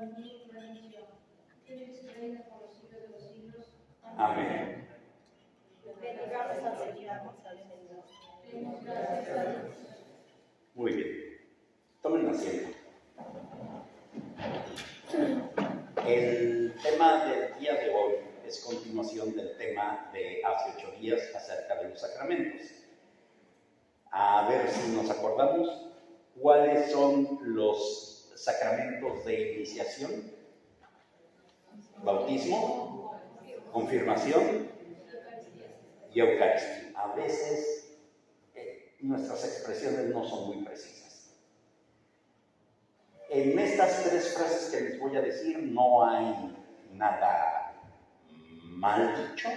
mí y bendición. Tienes reina por los siglos de los siglos. Amén. Bendigamos al Señor. Demos gracias a Dios. Muy bien. Tomen asiento. El tema del día de hoy es continuación del tema de hace 8 días acerca de los sacramentos. A ver si nos acordamos cuáles son los sacramentos de iniciación: bautismo, confirmación y Eucaristía. A veces nuestras expresiones no son muy precisas. En estas 3 frases que les voy a decir no hay nada mal dicho,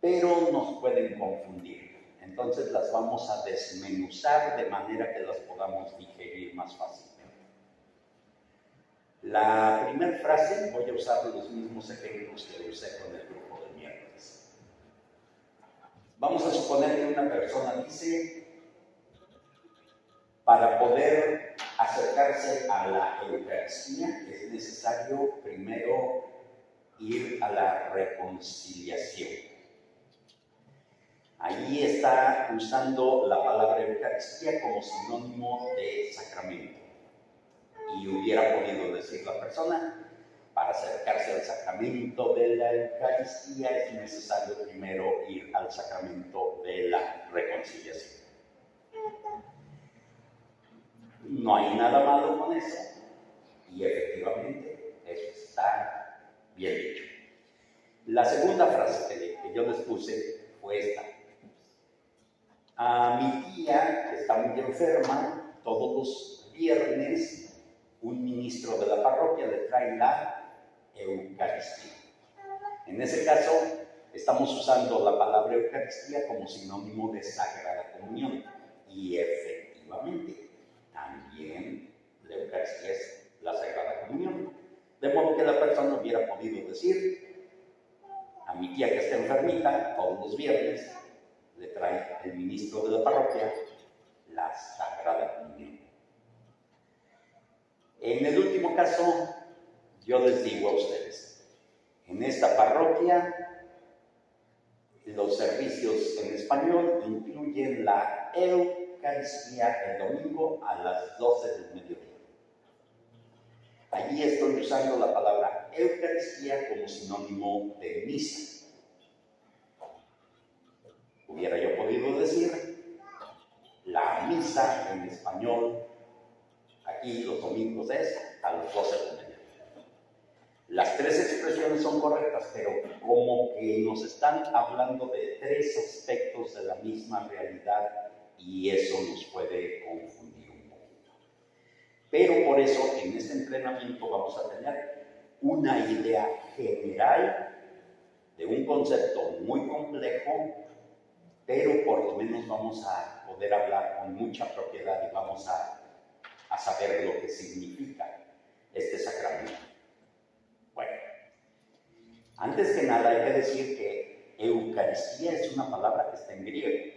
pero nos pueden confundir. Entonces las vamos a desmenuzar de manera que las podamos digerir más fácilmente. La primera frase, voy a usar los mismos ejemplos que usé con el grupo del miércoles. Vamos a suponer que una persona dice: para poder acercarse a la Eucaristía es necesario primero ir a la reconciliación. Ahí está usando la palabra Eucaristía como sinónimo de sacramento. Y hubiera podido decir la persona: para acercarse al sacramento de la Eucaristía es necesario primero ir al sacramento de la reconciliación. No hay nada malo con eso, y efectivamente eso está bien dicho. La segunda frase que yo les puse fue esta: a mi tía, que está muy enferma, todos los viernes un ministro de la parroquia le trae la Eucaristía. En ese caso, estamos usando la palabra Eucaristía como sinónimo de Sagrada Comunión. Y efectivamente, también la Eucaristía es la Sagrada Comunión. De modo que la persona hubiera podido decir: a mi tía que está enfermita, todos los viernes le trae el ministro de la parroquia la Sagrada Comunión. En el último caso, yo les digo a ustedes: en esta parroquia los servicios en español incluyen la Eucaristía el domingo a las 12 del mediodía. Allí estoy usando la palabra Eucaristía como sinónimo de misa. Hubiera yo podido decir: la misa en español aquí los domingos es a las 12 de la mañana. Las 3 expresiones son correctas, pero como que nos están hablando de 3 aspectos de la misma realidad, y eso nos puede confundir un poquito. Pero por eso en este entrenamiento vamos a tener una idea general de un concepto muy complejo, pero por lo menos vamos a poder hablar con mucha propiedad y vamos a saber lo que significa este sacramento. Bueno, antes que nada hay que decir que Eucaristía es una palabra que está en griego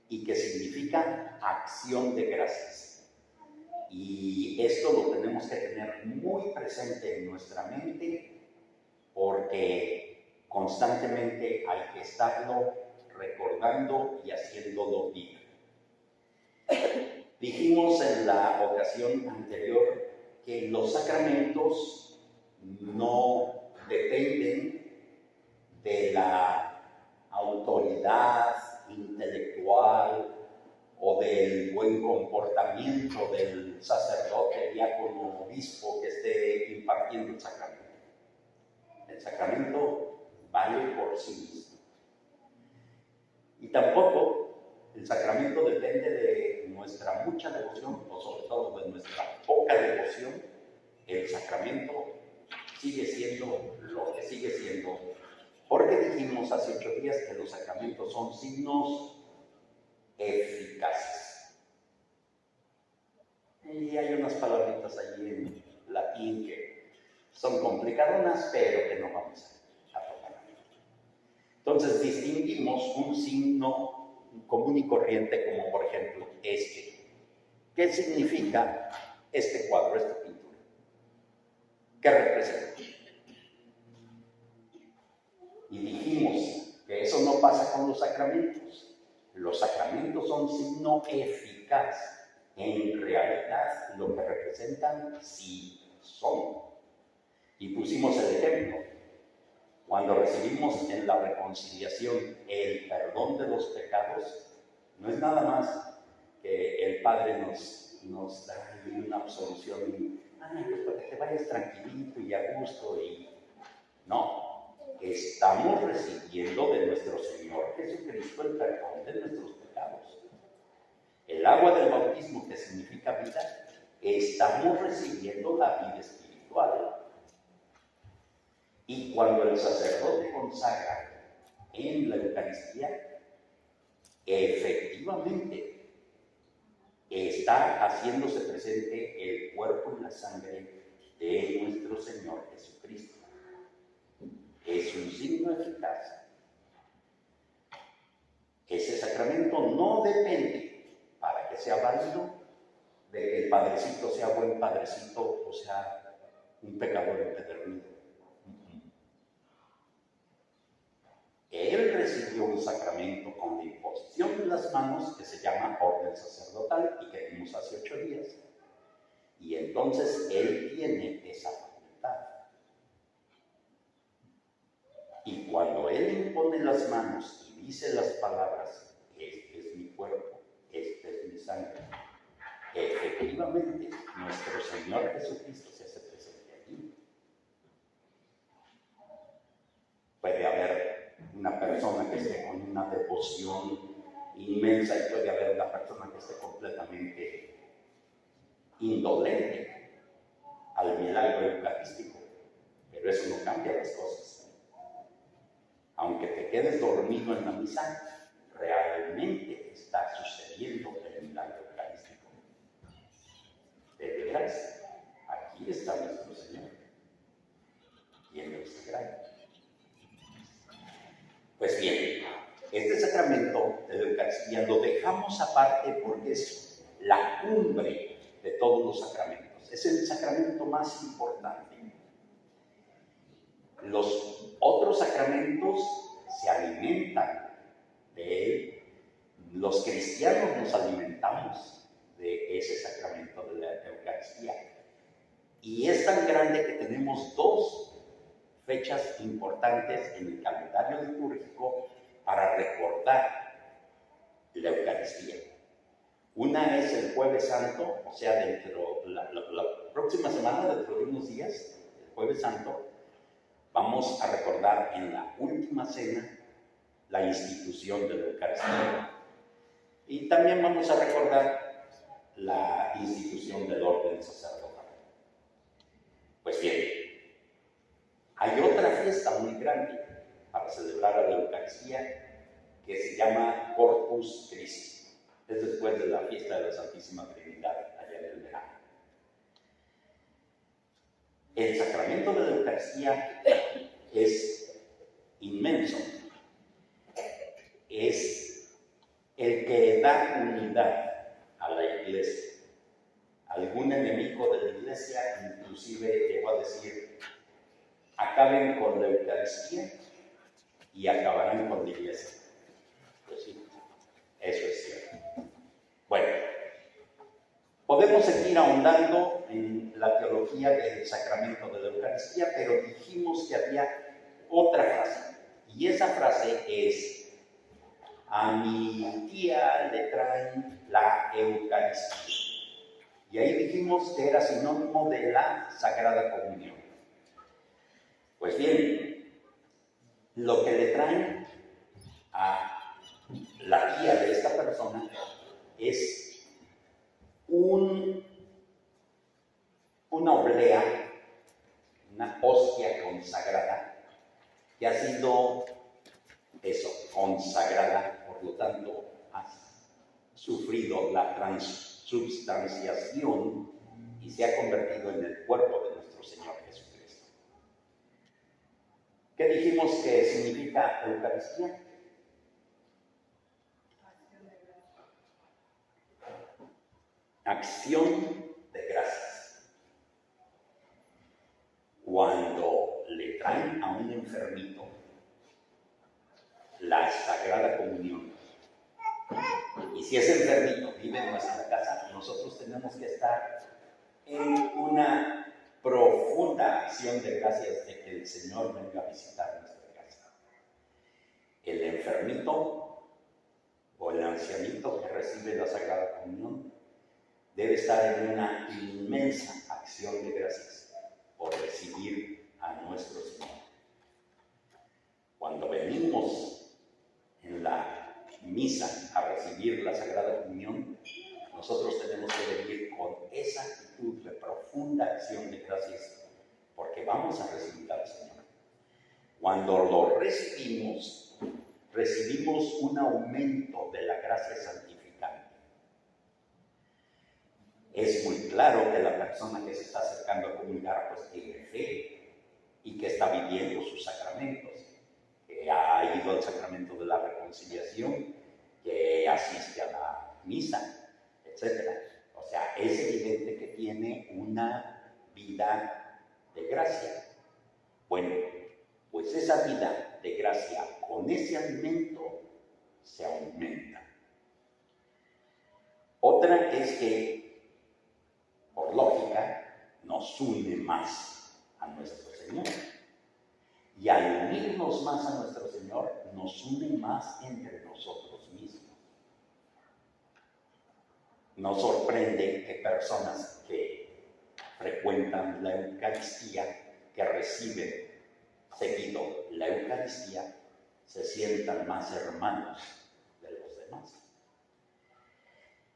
y que significa acción de gracias. Y esto lo tenemos que tener muy presente en nuestra mente, porque constantemente hay que estarlo recordando y haciéndolo vida. Dijimos en la ocasión anterior que los sacramentos no dependen de la autoridad intelectual o del buen comportamiento del sacerdote, diácono o obispo que esté impartiendo el sacramento. El sacramento vale por sí mismo. Y tampoco el sacramento depende de nuestra mucha devoción, o sobre todo de nuestra poca devoción. El sacramento sigue siendo lo que sigue siendo, porque dijimos hace 8 días que los sacramentos son signos eficaces. Y hay unas palabritas allí en latín que son complicadonas, pero que no vamos a tocar. Entonces distinguimos un signo común y corriente, como por ejemplo este. ¿Qué significa este cuadro, esta pintura? ¿Qué representa? Y dijimos que eso no pasa con los sacramentos. Los sacramentos son signo eficaz. En realidad, lo que representan sí son. Y pusimos el ejemplo. Cuando recibimos en la reconciliación el perdón de los pecados, no es nada más que el Padre nos da una absolución y, pues para que te vayas tranquilito y a gusto. No, estamos recibiendo de nuestro Señor Jesucristo el perdón de nuestros pecados. El agua del bautismo, que significa vida, estamos recibiendo la vida espiritual. Y cuando el sacerdote consagra en la Eucaristía, efectivamente está haciéndose presente el cuerpo y la sangre de nuestro Señor Jesucristo. Es un signo eficaz. Ese sacramento no depende, para que sea válido, de que el padrecito sea buen padrecito o sea un pecador empedernido. Él recibió un sacramento con la imposición de las manos que se llama orden sacerdotal y que vimos hace 8 días. Y entonces él tiene esa facultad. Y cuando él impone las manos y dice las palabras, este es mi cuerpo, esta es mi sangre, efectivamente nuestro Señor Jesucristo se hace presente allí. Puede haber una persona que esté con una devoción inmensa y puede haber una persona que esté completamente indolente al milagro eucarístico, pero eso no cambia las cosas. Aunque te quedes dormido en la misa, realmente está sucediendo el milagro eucarístico. De veras, aquí está nuestro Señor y en el sagrario. Pues bien, este sacramento de la Eucaristía lo dejamos aparte porque es la cumbre de todos los sacramentos. Es el sacramento más importante. Los otros sacramentos se alimentan de él. Los cristianos nos alimentamos de ese sacramento de la Eucaristía. Y es tan grande que tenemos 2 fechas importantes en el calendario litúrgico para recordar la Eucaristía. Una es el Jueves Santo, o sea, dentro la próxima semana, dentro de unos días, el Jueves Santo, vamos a recordar en la última cena la institución de la Eucaristía. Y también vamos a recordar la institución del orden sacerdotal. Pues bien, hay otra fiesta muy grande para celebrar a la Eucaristía que se llama Corpus Christi. Es después de la fiesta de la Santísima Trinidad, allá en el verano. El sacramento de la Eucaristía es inmenso. Es el que da unidad a la Iglesia. Algún enemigo de la Iglesia inclusive llegó a decir: acaben con la Eucaristía y acabarán con la Iglesia. Pues sí, eso es cierto. Bueno, podemos seguir ahondando en la teología del sacramento de la Eucaristía, pero dijimos que había otra frase, y esa frase es: a mi tía le traen la Eucaristía. Y ahí dijimos que era sinónimo de la Sagrada Comunión. Pues bien, lo que le traen a la tía de esta persona es una oblea, una hostia consagrada, que ha sido consagrada, por lo tanto ha sufrido la transubstanciación y se ha convertido en el cuerpo de nuestro Señor Jesucristo. ¿Qué dijimos que significa Eucaristía? Acción de gracias. Y si ese enfermito vive en nuestra casa, nosotros tenemos que estar en una profunda acción de gracias de que el Señor venga a visitar nuestra casa. El enfermito o el ancianito que recibe la Sagrada Comunión debe estar en una inmensa acción de gracias por recibir a nuestro Señor. Cuando venimos en la misa a recibir la Sagrada Comunión, nosotros tenemos que venir con esa actitud de profunda acción de gracias porque vamos a recibir al Señor. Cuando lo recibimos, recibimos un aumento de la gracia santificante. Es muy claro que la persona que se está acercando a comulgar pues tiene fe y que está viviendo sus sacramentos, que ha ido al sacramento de la reconciliación, que asiste a la misa, etc. O sea, es evidente que tiene una vida de gracia. Bueno, pues esa vida de gracia con ese alimento se aumenta. Otra es que, por lógica, nos une más a nuestro Señor. Y al unirnos más a nuestro Señor, nos une más entre nosotros mismos. Nos sorprende que personas que frecuentan la Eucaristía, que reciben seguido la Eucaristía, se sientan más hermanos de los demás.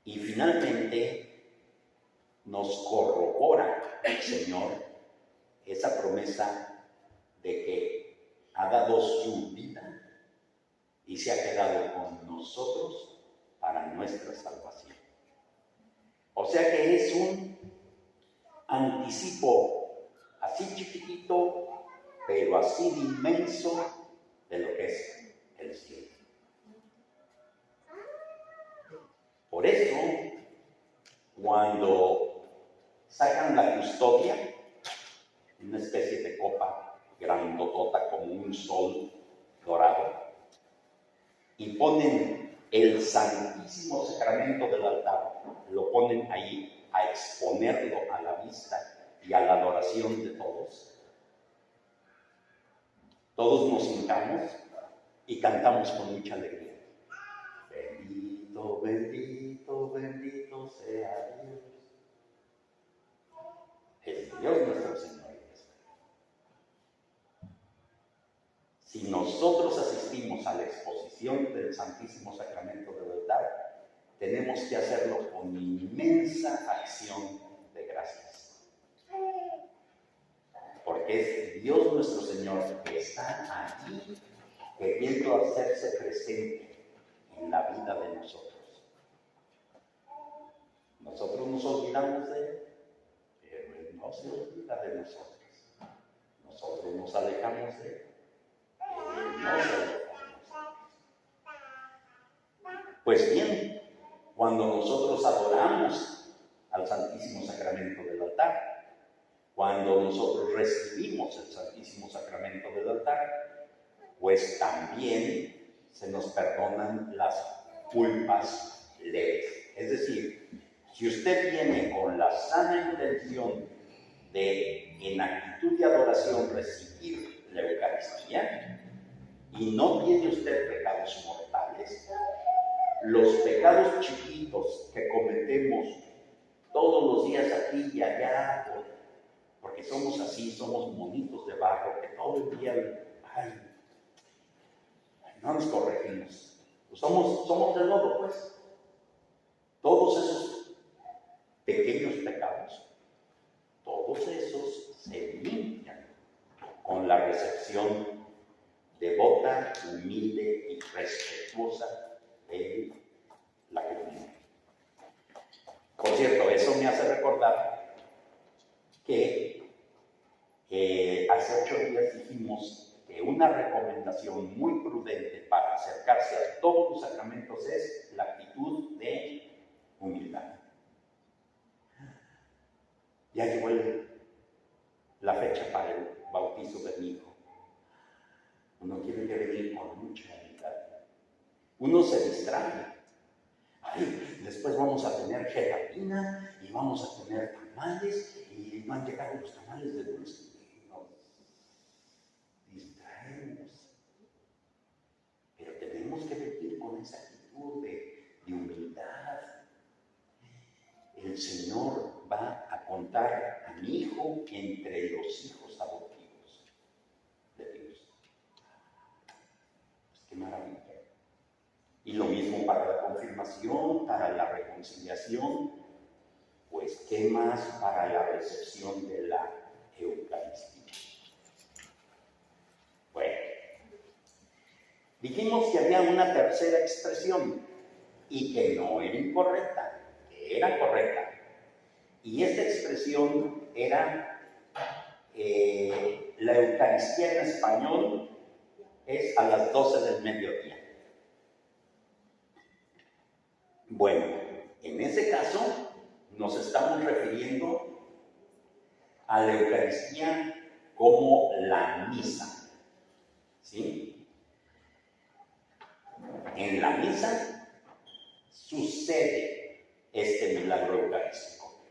Y finalmente nos corrobora el Señor esa promesa de que ha dado su vida y se ha quedado con nosotros para nuestra salvación. O sea que es un anticipo así chiquitito, pero así inmenso de lo que es el cielo. Por eso, cuando sacan la custodia, una especie de copa grandotota como un sol dorado, y ponen el Santísimo Sacramento del altar, lo ponen ahí a exponerlo a la vista y a la adoración de todos. Todos nos hincamos y cantamos con mucha alegría. Bendito, bendito, bendito sea Dios. Es Dios nuestro Señor. Si nosotros asistimos a la exposición del Santísimo Sacramento del altar, tenemos que hacerlo con inmensa acción de gracias. Porque es Dios nuestro Señor que está allí queriendo hacerse presente en la vida de nosotros. Nosotros nos olvidamos de Él, pero Él no se olvida de nosotros. Nosotros nos alejamos de Él. Pues bien, cuando nosotros adoramos al Santísimo Sacramento del altar, cuando nosotros recibimos el Santísimo Sacramento del altar, pues también se nos perdonan las culpas leves. Es decir, si usted viene con la sana intención de, en actitud de adoración, recibir la Eucaristía, y no tiene usted pecados mortales, los pecados chiquitos que cometemos todos los días aquí y allá, porque somos así, somos monitos de barro, que todo el día, no nos corregimos. Pues somos de lodo, pues. Todos esos pequeños pecados, todos esos se limpian con la recepción devota, humilde y respetuosa de la comunión. Por cierto, eso me hace recordar que hace 8 días dijimos que una recomendación muy prudente para acercarse a todos los sacramentos es la actitud de humildad. Ya llegó la fecha para el bautizo de mi hijo. Uno tiene que venir con mucha humildad. Uno se distrae. Ay, después vamos a tener gelatina y vamos a tener tamales y van a llegar los tamales de dulce. Nos distraemos. Pero tenemos que vivir con esa actitud de humildad. El Señor va a contar a mi hijo entre los hijos adoptivos de Dios. Pues qué maravilla. Y lo mismo para la confirmación, para la reconciliación, pues qué más para la recepción de la Eucaristía. Bueno, dijimos que había una tercera expresión y que no era incorrecta, que era correcta. Y esta expresión era la Eucaristía en español es a las 12 del mediodía. Bueno, en ese caso nos estamos refiriendo a la Eucaristía como la misa, ¿sí? En la misa sucede este milagro eucarístico.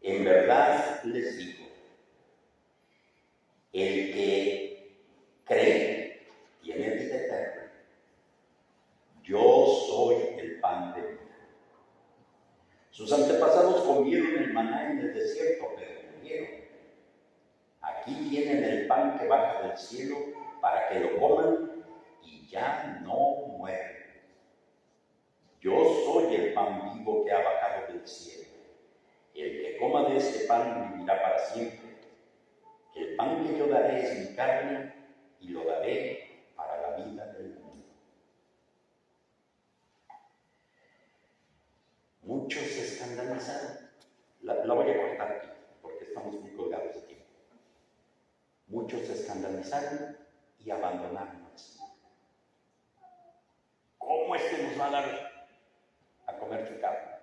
En verdad les digo, el que cree tiene vida eterna. Yo soy el pan de vida. Sus antepasados comieron el maná en el desierto, pero murieron. Aquí tienen el pan que baja del cielo para que lo coman y ya no mueren. Yo soy el pan vivo que ha bajado del cielo. El que coma de este pan vivirá para siempre. El pan que yo daré es mi carne y lo daré para la vida del mundo. Muchos se escandalizaron. La voy a cortar aquí, porque estamos muy colgados de tiempo. Muchos se escandalizaron y abandonaron al Señor. ¿Cómo es que nos va a dar a comer su carne?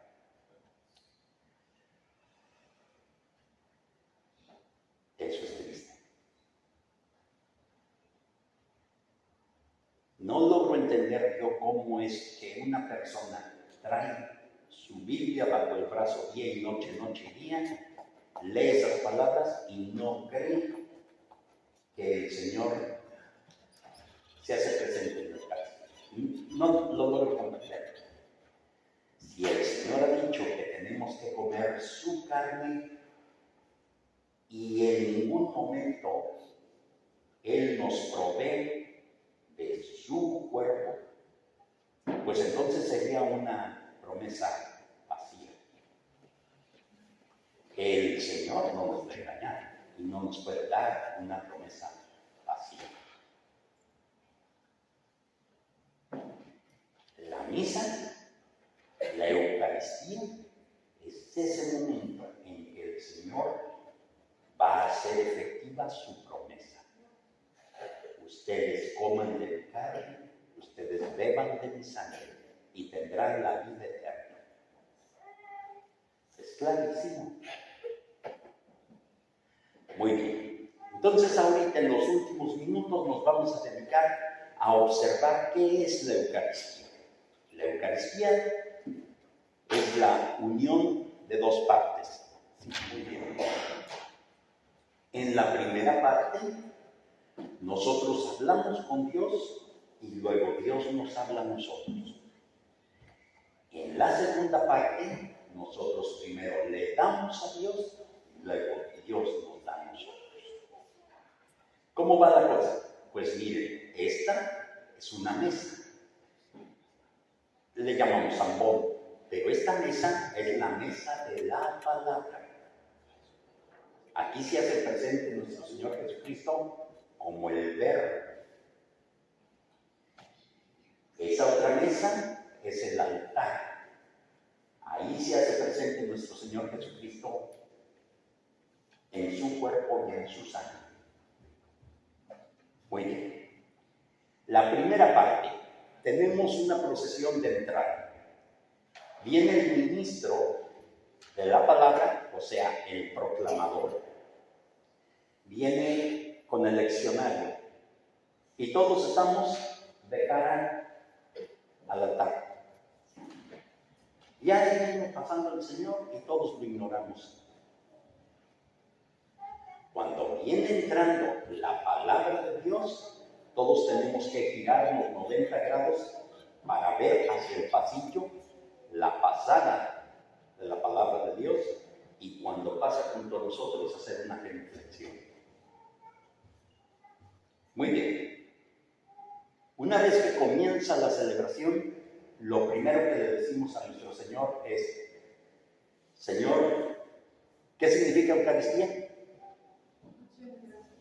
Eso es triste. No logro entender yo cómo es que una persona trae su Biblia bajo el brazo día y noche y día, lee esas palabras y no cree que el Señor se hace presente en el caso. No lo logro comprender. Si el Señor ha dicho que tenemos que comer su carne y en ningún momento Él nos provee de su cuerpo, pues entonces sería una promesa vacía. El Señor no nos va a engañar y no nos puede dar una promesa vacía. La misa, la Eucaristía, es ese momento en que el Señor va a hacer efectiva su promesa. Ustedes coman de mi carne, ustedes beban de mi sangre y tendrán la vida eterna. Es clarísimo. Muy bien. Entonces ahorita en los últimos minutos nos vamos a dedicar a observar qué es la Eucaristía. La Eucaristía es la unión de dos partes. Sí, muy bien. En la primera parte, nosotros hablamos con Dios y luego Dios nos habla a nosotros. En la segunda parte, nosotros primero le damos a Dios y luego Dios nos da a nosotros. ¿Cómo va la cosa? Pues miren, esta es una mesa. Le llamamos ambón, pero esta mesa es la mesa de la palabra. Aquí se hace presente nuestro Señor Jesucristo como el Verbo. Esa otra mesa es el altar. Ahí se hace presente nuestro Señor Jesucristo en su cuerpo y en su sangre. Muy bien. La primera parte, tenemos una procesión de entrada. Viene el ministro de la palabra, o sea, el proclamador. Viene con el leccionario. Y todos estamos de cara al altar. Y ahí viene pasando el Señor y todos lo ignoramos. Cuando viene entrando la palabra de Dios, todos tenemos que girarnos 90 grados para ver hacia el pasillo la pasada de la palabra de Dios y cuando pasa junto a nosotros hacer una reflexión. Muy bien. Una vez que comienza la celebración, lo primero que le decimos a nuestro Señor es: Señor, ¿qué significa Eucaristía?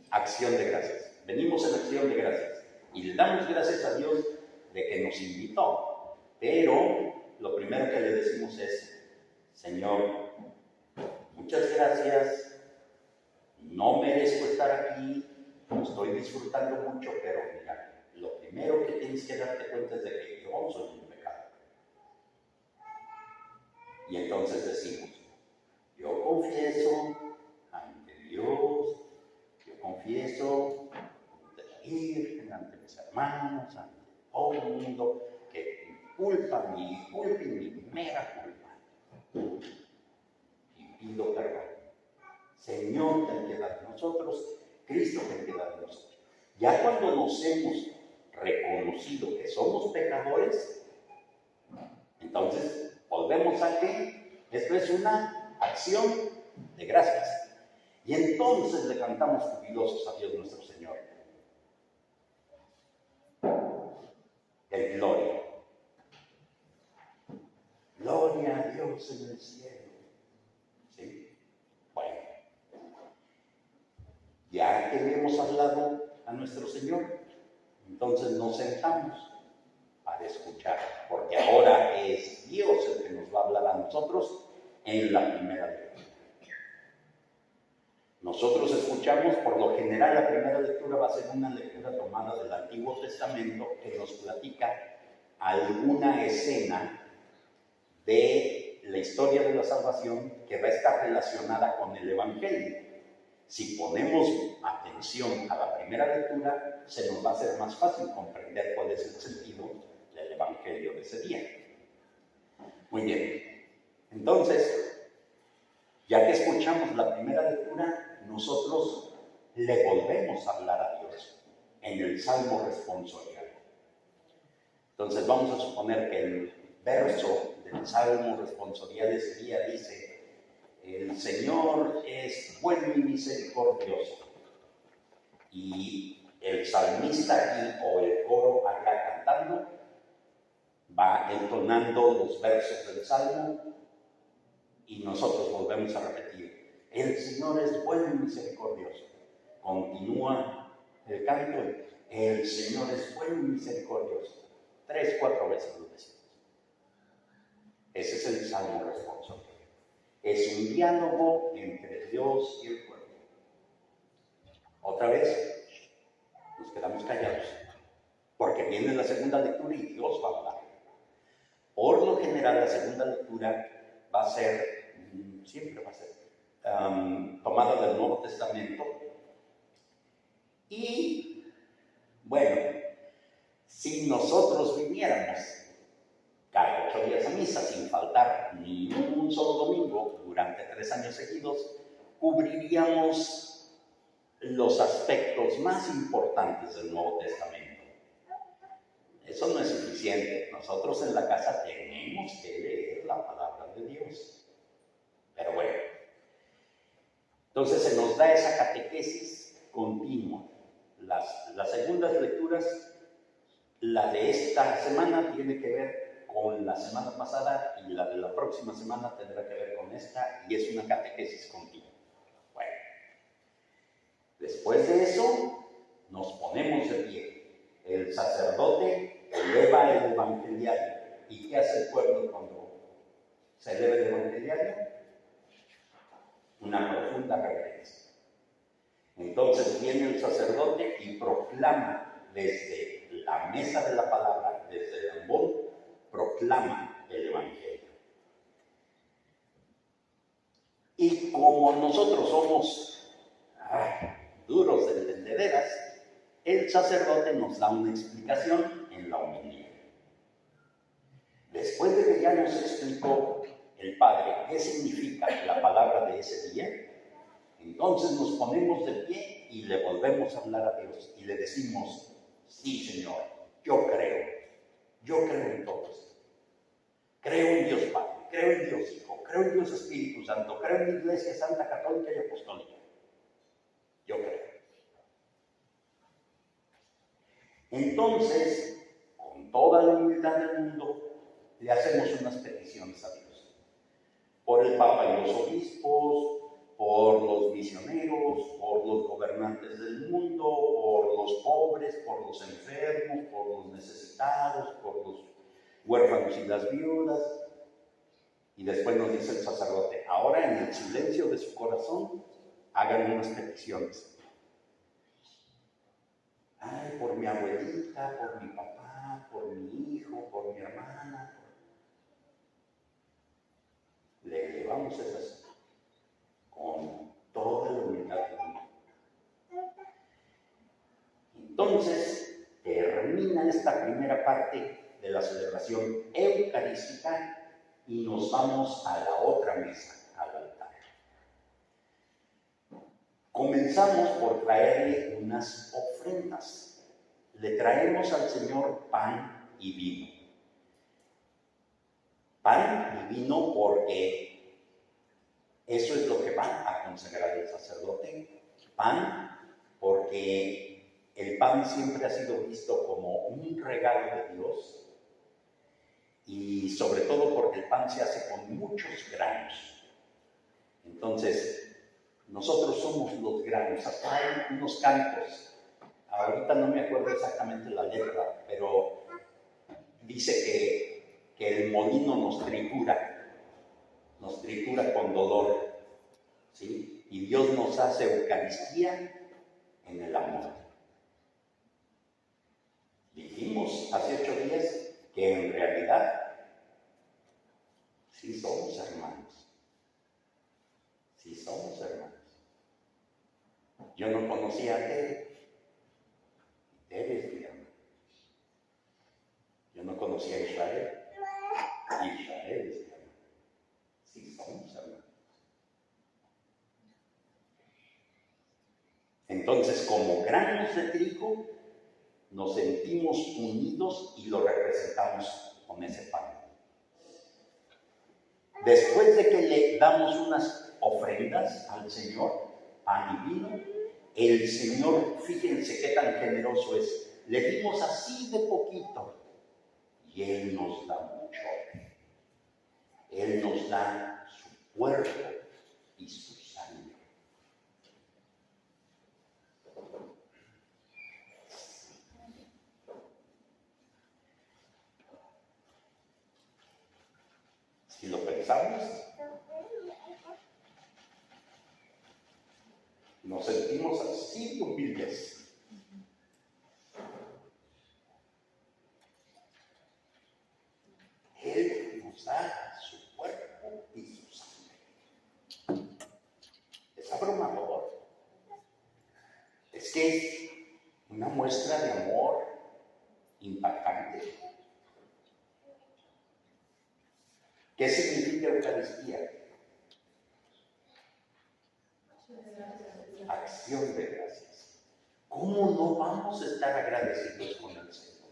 Acción de gracias. Venimos en acción de gracias y le damos gracias a Dios de que nos invitó, pero lo primero que le decimos es: Señor, muchas gracias, no merezco estar aquí, no estoy disfrutando mucho, pero mira, lo primero que tienes que darte cuenta es de que yo soy un pecado. Y entonces decimos: yo confieso ante Dios, yo confieso ante la Virgen, ante mis hermanos, ante todo el mundo, que mi culpa y mi mera culpa. Y pido perdón. Señor, ten piedad de nosotros, Cristo, ten piedad de nosotros. Ya cuando nos hemos reconocido que somos pecadores, entonces volvemos a que esto es una acción de gracias. Y entonces le cantamos jubilosos a Dios nuestro Señor. El gloria. Gloria a Dios en el cielo. ¿Sí? Bueno. Ya que le hemos hablado a nuestro Señor, entonces nos sentamos para escuchar, porque ahora es Dios el que nos va a hablar a nosotros en la primera lectura. Nosotros escuchamos, por lo general la primera lectura va a ser una lectura tomada del Antiguo Testamento que nos platica alguna escena de la historia de la salvación que va a estar relacionada con el Evangelio. Si ponemos atención a la primera lectura, se nos va a hacer más fácil comprender cuál es el sentido del Evangelio de ese día. Muy bien. Entonces, ya que escuchamos la primera lectura, nosotros le volvemos a hablar a Dios en el Salmo responsorial. Entonces vamos a suponer que el verso del Salmo responsorial ese día dice: el Señor es bueno y misericordioso. Y el salmista aquí, o el coro acá cantando, va entonando los versos del Salmo y nosotros volvemos a repetir: el Señor es bueno y misericordioso. Continúa el canto: el Señor es bueno y misericordioso. 3, 4 veces lo decimos. Ese es el Salmo responsorial. Es un diálogo entre Dios y el pueblo. Otra vez, nos quedamos callados, porque viene la segunda lectura y Dios va a hablar. Por lo general, la segunda lectura va a ser, siempre va a ser, tomada del Nuevo Testamento. Y, bueno, si nosotros viniéramos cada 8 días a misa sin faltar ni un solo domingo durante 3 años seguidos, cubriríamos los aspectos más importantes del Nuevo Testamento. Eso no es suficiente. Nosotros en la casa tenemos que leer la palabra de Dios. Pero bueno, entonces se nos da esa catequesis continua. Las segundas lecturas, la de esta semana tiene que ver con la semana pasada y la de la próxima semana tendrá que ver con esta, y es una catequesis continua. Bueno, después de eso nos ponemos de pie. El sacerdote eleva el evangeliario. ¿Y qué hace el pueblo cuando se eleva el evangeliario? Una profunda reverencia. Entonces viene el sacerdote y proclama desde la mesa de la palabra, desde el ambón, proclama el Evangelio. Y como nosotros somos duros de entendederas, el sacerdote nos da una explicación en la homilía. Después Después de que ya nos explicó el Padre qué significa la palabra de ese día, entonces nos ponemos de pie y le volvemos a hablar a Dios y le decimos: sí, Señor, yo creo en todo esto. Creo en Dios Padre, creo en Dios Hijo, creo en Dios Espíritu Santo, creo en la Iglesia Santa Católica y Apostólica. Yo creo. Entonces, con toda la humildad del mundo, le hacemos unas peticiones a Dios. Por el Papa y los obispos, por los misioneros, por los gobernantes del mundo, por los pobres, por los enfermos, por los necesitados, por los huérfanos y las viudas. Y después nos dice el sacerdote: ahora en el silencio de su corazón, hagan unas peticiones. Ay, por mi abuelita, por mi papá, por mi hijo, por mi hermana. Le elevamos esas con toda la humildad del mundo. Entonces, termina esta primera parte de la celebración eucarística y nos vamos a la otra mesa, al altar. Comenzamos por traerle unas ofrendas. Le traemos al Señor pan y vino. Pan y vino porque eso es lo que va a consagrar el sacerdote. Pan porque el pan siempre ha sido visto como un regalo de Dios, y sobre todo porque el pan se hace con muchos granos. Entonces, nosotros somos los granos. Acá hay unos cantos. Ahorita no me acuerdo exactamente la letra, pero dice que el molino nos tritura con dolor, ¿sí? Y Dios nos hace Eucaristía en el amor. Dijimos hace 8 días que en realidad sí somos hermanos. Sí somos hermanos. Yo no conocía a Tere. Tere es mi hermano. Yo no conocía a Israel. Israel es mi hermano. Sí somos hermanos. Entonces, como granos de trigo, nos sentimos unidos y lo representamos con ese pan. Después de que le damos unas ofrendas al Señor, pan y vino, el Señor, fíjense qué tan generoso es, le dimos así de poquito y Él nos da mucho. Él nos da su cuerpo y su sangre. Si lo pensamos, nos sentimos así de humildes. Él nos da su cuerpo y su sangre. Es abrumador. Es que es una muestra de amor impactante. ¿Qué significa Eucaristía? Acción de gracias. ¿Cómo no vamos a estar agradecidos con el Señor?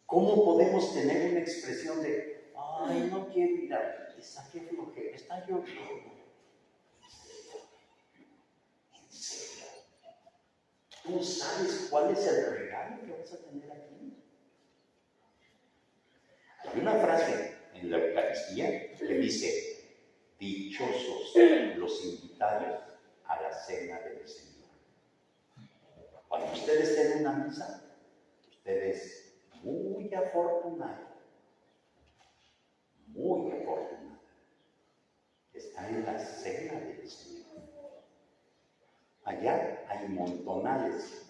¿Cómo podemos tener una expresión de: ay, no quiero ir a misa, qué flojera, está lloviendo? ¿En serio? ¿Tú sabes cuál es el regalo que vas a tener aquí? Hay una frase en la Eucaristía que dice: dichosos los invitados a la cena del Señor. Cuando ustedes estén en una misa, ustedes muy afortunados, están en la cena del Señor. Allá hay montonales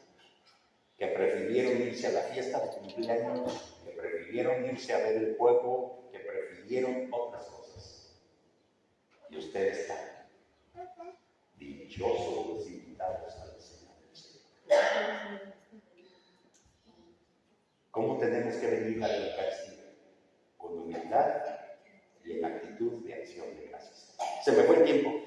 que prefirieron irse a la fiesta de cumpleaños, que prefirieron irse a ver el juego, que prefirieron otras cosas. Y usted está dichosos los invitados a la cena del Señor. ¿Cómo tenemos que venir a la Eucaristía? Con humildad y en actitud de acción de gracias. Se me fue el tiempo.